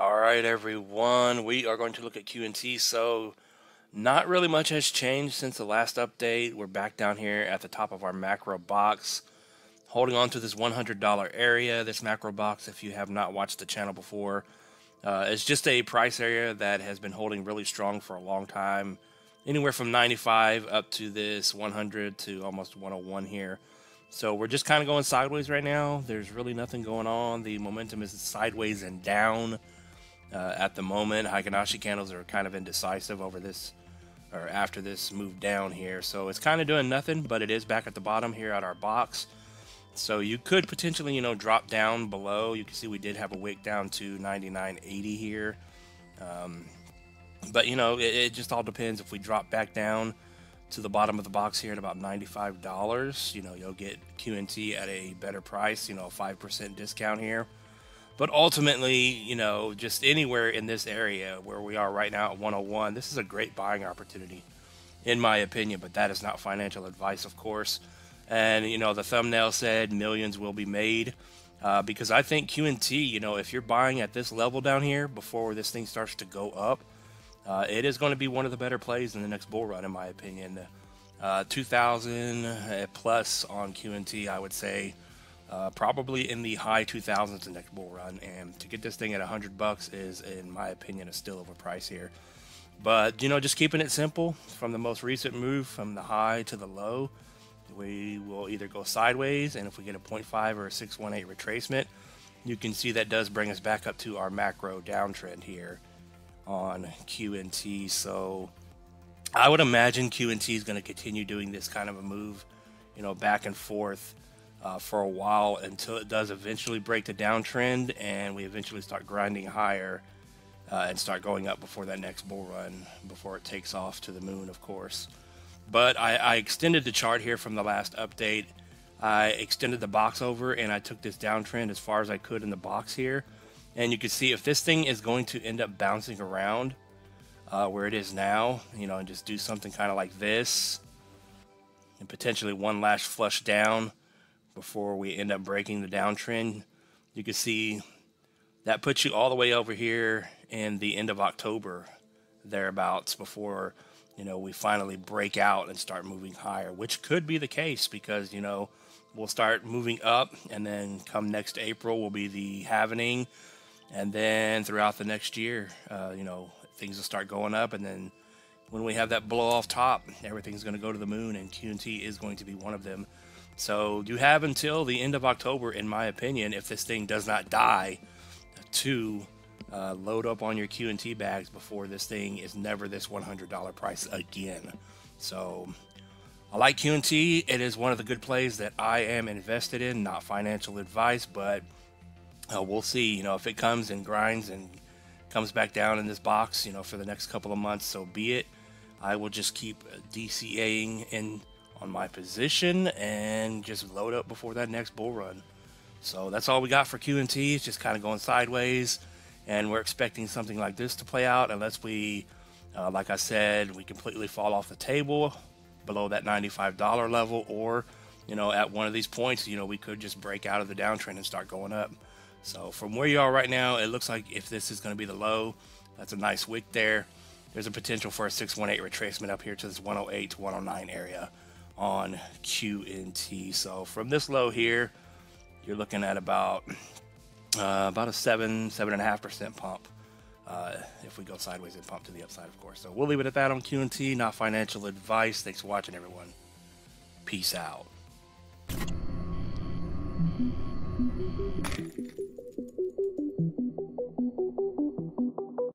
All right, everyone, we are going to look at QNT. So not really much has changed since the last update. We're back down here at the top of our macro box, holding on to this $100 area. This macro box, if you have not watched the channel before, it's just a price area that has been holding really strong for a long time, anywhere from 95 up to this 100 to almost 101 here. So we're just kind of going sideways right now. There's really nothing going on. The momentum is sideways and down. At the moment, Heikin-Ashi candles are kind of indecisive over this, or after this move down here. So it's kind of doing nothing, but it is back at the bottom here at our box. So you could potentially, drop down below. You can see we did have a wick down to 99.80 here. But, it just all depends. If we drop back down to the bottom of the box here at about $95, you'll get QNT at a better price, a 5% discount here. But ultimately, just anywhere in this area where we are right now at 101, this is a great buying opportunity, in my opinion. But that is not financial advice, of course. And, the thumbnail said millions will be made because I think QNT, if you're buying at this level down here before this thing starts to go up, it is going to be one of the better plays in the next bull run, in my opinion. 2,000 plus on QNT, I would say. Probably in the high 2000s the next bull run, and to get this thing at $100 is, in my opinion, a still overpriced here. But just keeping it simple, from the most recent move from the high to the low, we will either go sideways, and if we get a 0.5 or a 618 retracement, you can see that does bring us back up to our macro downtrend here on QNT. So I would imagine QNT is going to continue doing this kind of a move, back and forth for a while until it does eventually break the downtrend and we eventually start grinding higher and start going up before that next bull run, before it takes off to the moon, of course. But I extended the chart here from the last update. I extended the box over and I took this downtrend as far as I could in the box here. And you can see if this thing is going to end up bouncing around where it is now, and just do something kind of like this and potentially one last flush down before we end up breaking the downtrend, you can see that puts you all the way over here in the end of October, thereabouts, before we finally break out and start moving higher, which could be the case because we'll start moving up, and then come next April will be the halvening, and then throughout the next year things will start going up, and then when we have that blow off top, everything's going to go to the moon, and QNT is going to be one of them. So you have until the end of October, in my opinion, if this thing does not die, to load up on your QNT bags before this thing is never this $100 price again. So I like QNT. It is one of the good plays that I am invested in, not financial advice, but we'll see. If it comes and grinds and comes back down in this box, for the next couple of months, so be it. I will just keep DCAing in on my position and just load up before that next bull run. So that's all we got for QNT. It's just kind of going sideways, and we're expecting something like this to play out unless we, like I said, we completely fall off the table below that $95 level, or at one of these points, we could just break out of the downtrend and start going up. So from where you are right now, it looks like if this is going to be the low, that's a nice wick there. There's a potential for a 618 retracement up here to this 108 to 109 area on QNT. So from this low here, you're looking at about a 7.5% pump if we go sideways and pump to the upside, of course. So we'll leave it at that on QNT. Not financial advice. Thanks for watching, everyone. Peace out.